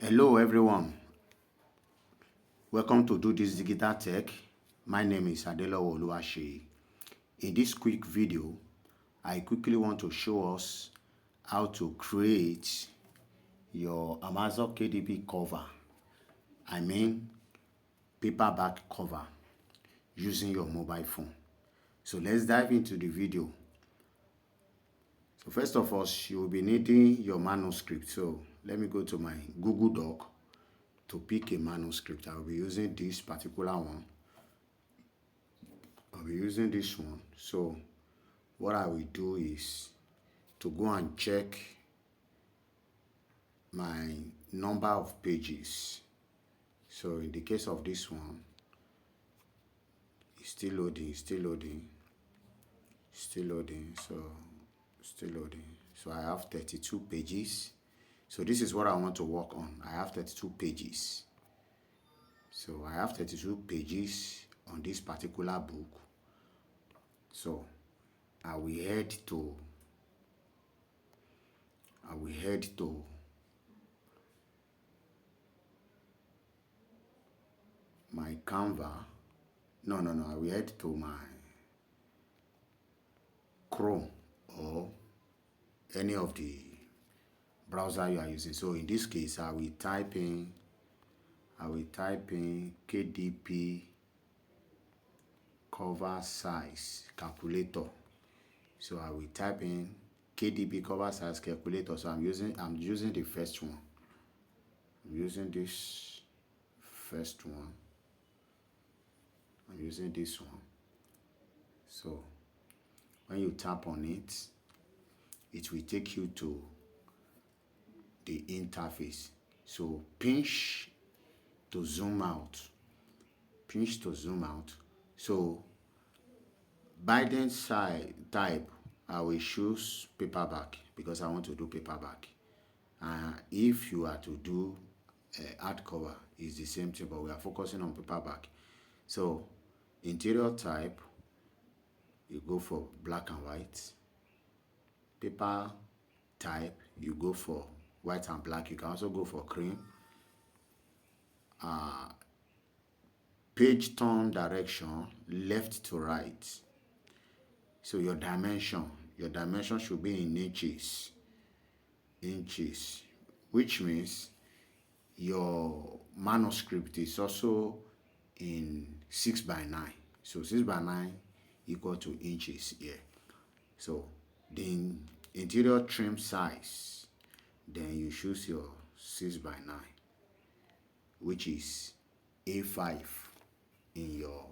Hello everyone, welcome to Do This Digital Tech. My name is Adelowo Oluwaseyi. In this quick video, I quickly want to show us how to create your Amazon KDP cover. I mean paperback cover using your mobile phone. So let's dive into the video. So first of all, you will be needing your manuscript. So let me go to my Google Doc to pick a manuscript. I'll be using this particular one. I'll be using this one. So what I will do is to go and check my number of pages. So in the case of this one, it's still loading, still loading. So I have 32 pages. So this is what I want to work on. I have 32 pages. So I have 32 pages on this particular book. So I will head to my Canva. No, I will head to my Chrome or any of the browser you are using. So in this case, I will type in KDP cover size calculator. So I will type in KDP cover size calculator. So I'm using the first one. I'm using this first one. I'm using this one. So when you tap on it, it will take you to the interface. So pinch to zoom out. Pinch to zoom out. So binding side type, I will choose paperback because I want to do paperback. If you are to do hardcover, it's the same thing, but we are focusing on paperback. So interior type, you go for black and white. Paper type, you go for white and black. You can also go for cream. Page turn direction, left to right. So your dimension should be in inches, which means your manuscript is also in 6x9. So 6x9 equal to inches here. So the interior trim size, then you choose your 6x9, which is A5 in your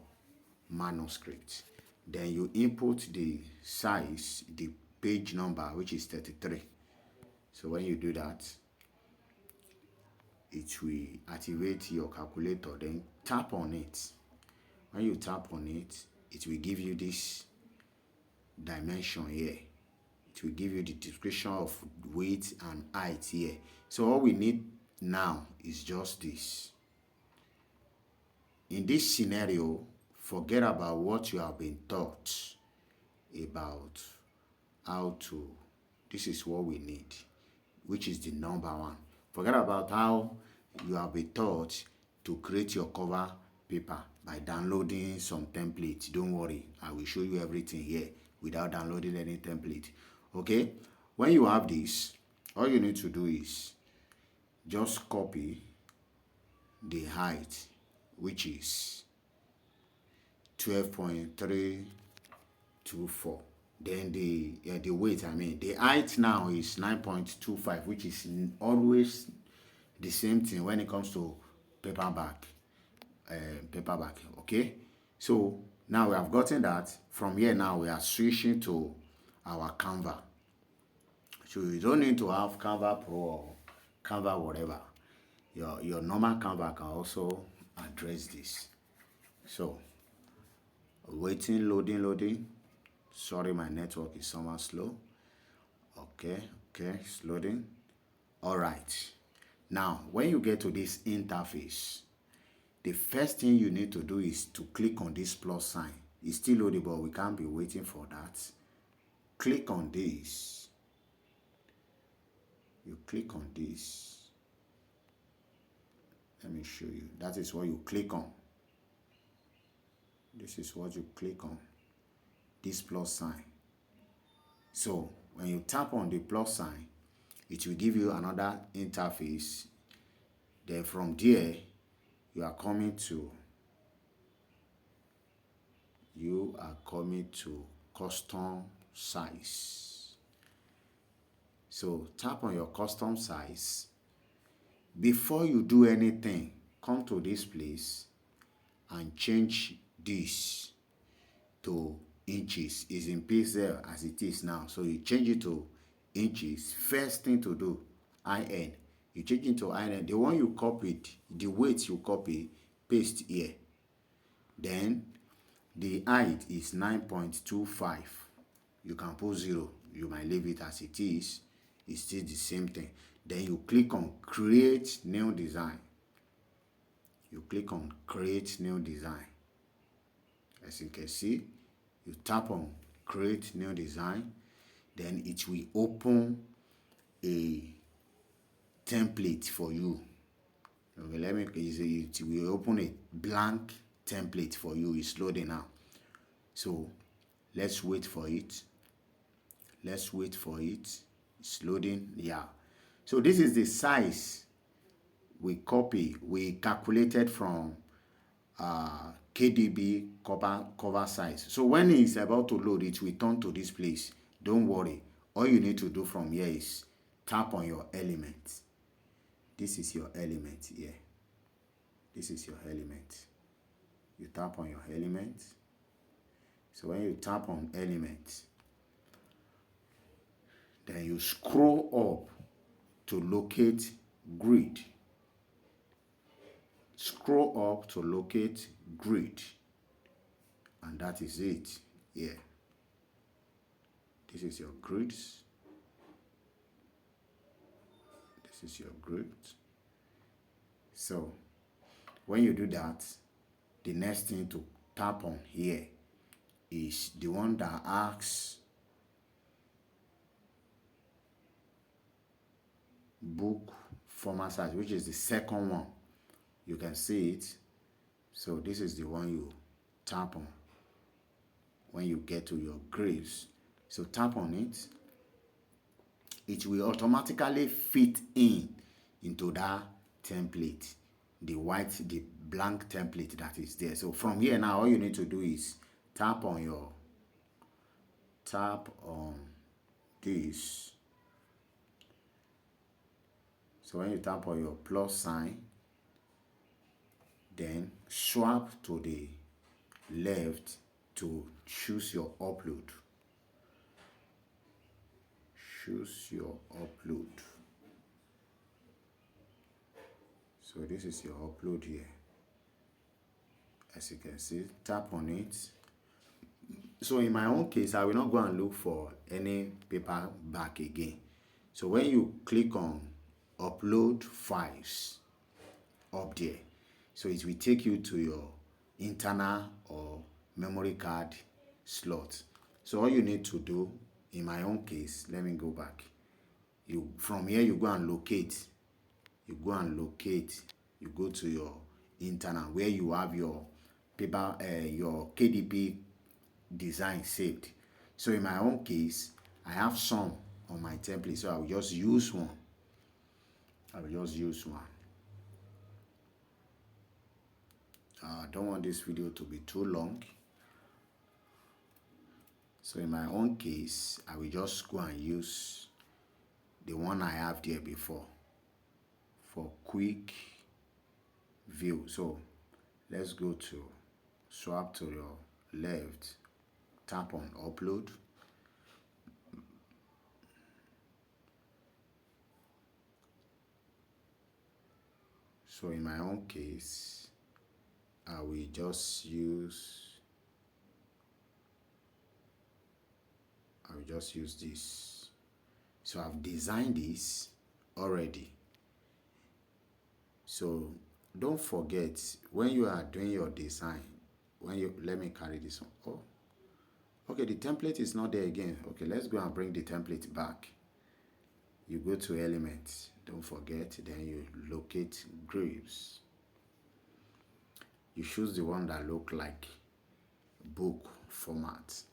manuscript. Then you input the size, the page number, which is 33. So when you do that, it will activate your calculator. Then tap on it. When you tap on it, it will give you this dimension here. It will give you the description of weight and height here. So all we need now is just this. In this scenario, forget about what you have been taught about how to. This is what we need, which is the number one. Forget about how you have been taught to create your cover paper by downloading some templates. Don't worry, I will show you everything here without downloading any template. Okay, when you have this, all you need to do is just copy the height, which is 12.324. Then the weight, the height now is 9.25, which is always the same thing when it comes to paperback. Okay, so now we have gotten that. From here now we are switching to our Canva. So you don't need to have Canva Pro or Canva whatever. Your normal Canva can also address this. So waiting, loading. Sorry, my network is somewhat slow. Okay, it's loading. All right. Now, when you get to this interface, the first thing you need to do is to click on this plus sign. It's still loading, but we can't be waiting for that. Click on this. You click on this. Let me show you. That is what you click on. This is what you click on. This plus sign. So when you tap on the plus sign, it will give you another interface. Then from there, you are coming to custom size. So tap on your custom size. Before you do anything, come to this place and change this to inches. It's in pixel as it is now. So you change it to inches. First thing to do, IN. You change it to IN. The one you copied, the weight you copy, paste here. Then the height is 9.25. You can put 0. You might leave it as it is. It's still the same thing. Then you click on create new design. You click on create new design. As you can see, you tap on create new design. Then it will open a template for you. Okay, it will open a blank template for you. It's loading now. So let's wait for it. Let's wait for it. It's loading. Yeah. So this is the size we calculated from KDB cover size. So when it's about to load, it will turn to this place. Don't worry. All you need to do from here is tap on your element. This is your element here. This is your element. You tap on your element. So when you tap on element, then you scroll up to locate grid. Scroll up to locate grid. And that is it. Yeah. This is your grids. This is your grid. So when you do that, the next thing to tap on here is the one that asks book format size, which is the second one. You can see it. So this is the one you tap on when you get to your grids. So tap on it. It will automatically fit into that template, the blank template that is there. So from here now, all you need to do is tap on this. So when you tap on your plus sign, then swap to the left to choose your upload. Choose your upload. So this is your upload here. As you can see, tap on it. So in my own case, I will not go and look for any paperback again. So when you click on upload files up there, so it will take you to your internal or memory card slot. So all you need to do, in my own case, let me go back. From here you go and locate. You go to your internal where you have your your KDP design saved. So in my own case, I have some on my template, so I will just use one. I don't want this video to be too long. So in my own case, I will just go and use the one I have there before for quick view. So let's go to swap to your left, tap on upload. So in my own case, I will just use this. So I've designed this already. So don't forget, when you are doing your design, let me carry this one. Oh, okay, the template is not there again. Okay, let's go and bring the template back. You go to elements, don't forget, then you locate grids. you choose the one that look like book format.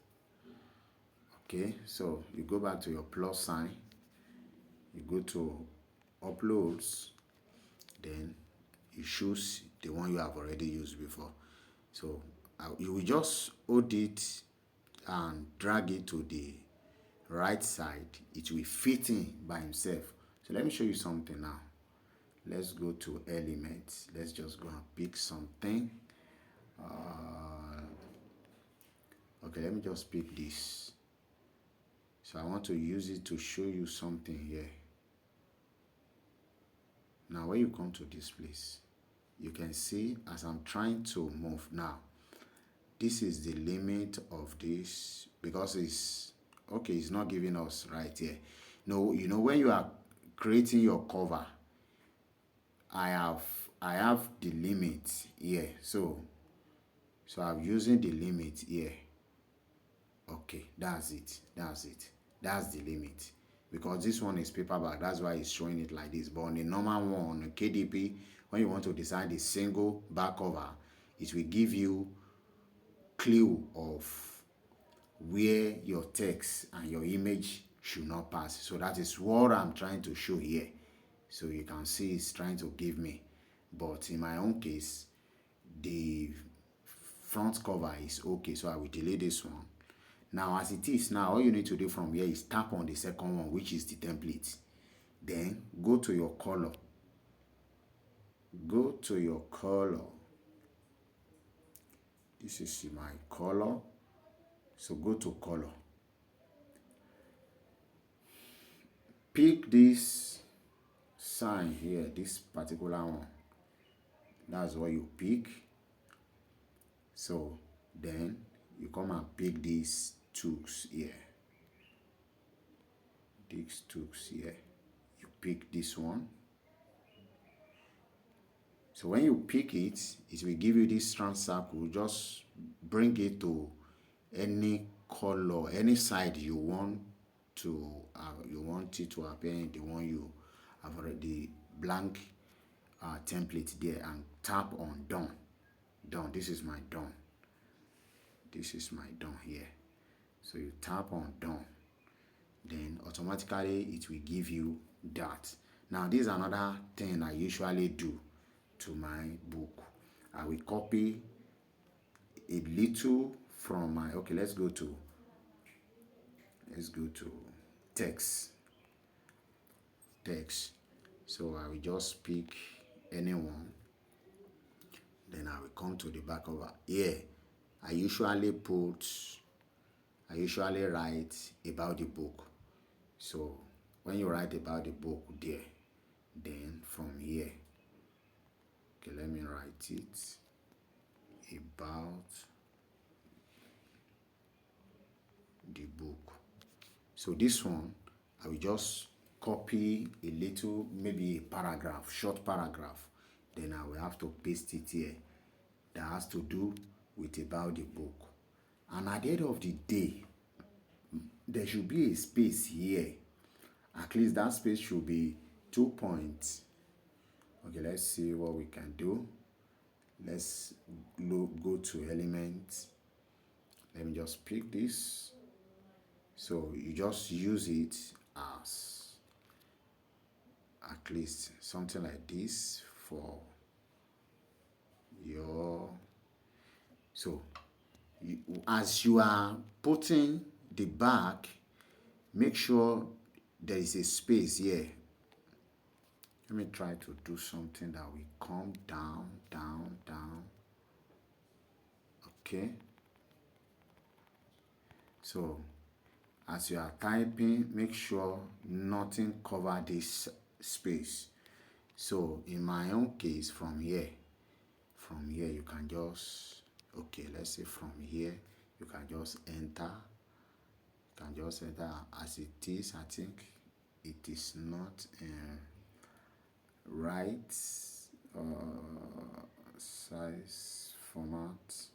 Okay, so you go back to your plus sign, you go to uploads, then you choose the one you have already used before. So you will just hold it and drag it to the right side. It will fit in by himself. So let me show you something now. Let's go to elements. Let's just go and pick something. Okay, let me just pick this. So I want to use it to show you something here. Now when you come to this place, you can see as I'm trying to move now, this is the limit of this because it's okay, it's not giving us right here. No, you know when you are creating your cover, I have the limit here. So I'm using the limit here. Okay, that's it. That's the limit. Because this one is paperback, that's why it's showing it like this. But on the normal one, on the KDP, when you want to design the single back cover, it will give you clue of where your text and your image should not pass. So that is what I'm trying to show here. So you can see it's trying to give me. But in my own case, the front cover is okay. So I will delete this one. Now as it is now, all you need to do from here is tap on the second one, which is the template. Then go to your color. Go to your color. This is my color. So go to color. Pick this sign here, this particular one. That's what you pick. So then you come and pick these tools here. These tools here. You pick this one. So when you pick it, it will give you this round circle. Just bring it to any color, any side you want it to appear in the one you have already blank template there, and tap on done. Done. This is my done. This is my done here. So you tap on done, then automatically it will give you that. Now this is another thing I usually do to my book. I will copy a little from my, okay, let's go to text. So I will just pick anyone, then I will come to the back over here. I usually write about the book. So when you write about the book there, then from here, okay, let me write it about the book. So this one, I will just copy a little, maybe a paragraph, short paragraph. Then I will have to paste it here. That has to do with about the book. And at the end of the day, there should be a space here. At least that space should be 2 points. Okay, let's see what we can do. Let's go to elements. Let me just pick this. So you just use it as at least something like this for your, so as you are putting the back, make sure there is a space here. Let me try to do something that will come down. Okay, so as you are typing, make sure nothing cover this space. So in my own case, from here you can just, okay, let's say from here you can just enter. As it is. I think it is not right size format.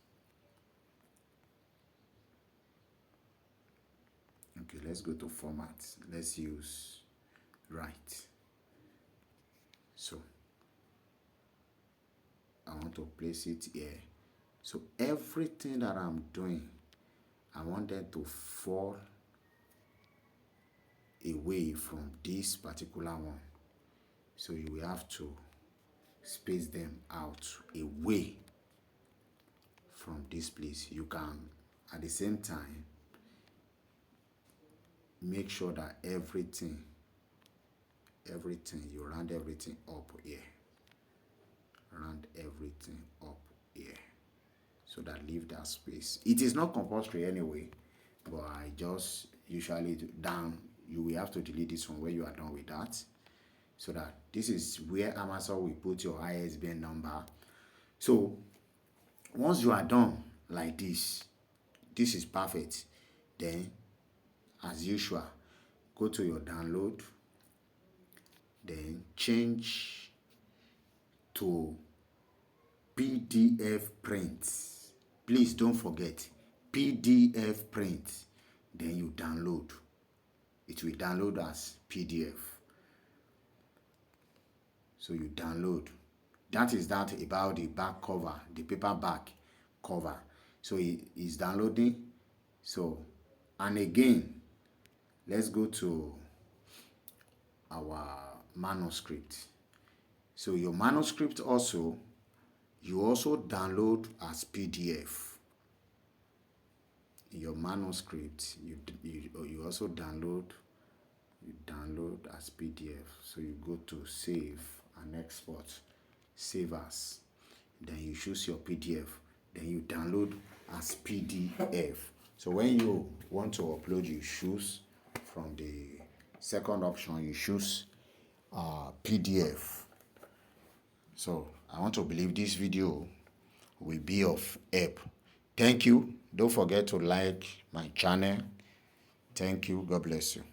Okay, let's go to format. Let's use right. So I want to place it here. So everything that I'm doing, I want them to fall away from this particular one. So you will have to space them out away from this place. You can at the same time make sure that everything you round everything up here, round everything up here, so that leave that space. It is not compulsory anyway, but I just usually do down. You will have to delete this one when you are done with that, so that this is where Amazon will put your ISBN number. So once you are done like this is perfect. Then as usual, go to your download, then change to PDF print. Please don't forget PDF print. Then you download. It will download as PDF. So you download. That is that about the back cover, the paperback cover. So it is downloading. So, and again, let's go to our manuscript. So your manuscript also, you also download as PDF. Your manuscript, you also download as PDF. So you go to save and export, save as, then you choose your PDF, then you download as PDF. So when you want to upload, you choose from the second option, you choose PDF. So I want to believe this video will be of help. Thank you. Don't forget to like my channel. Thank you. God bless you.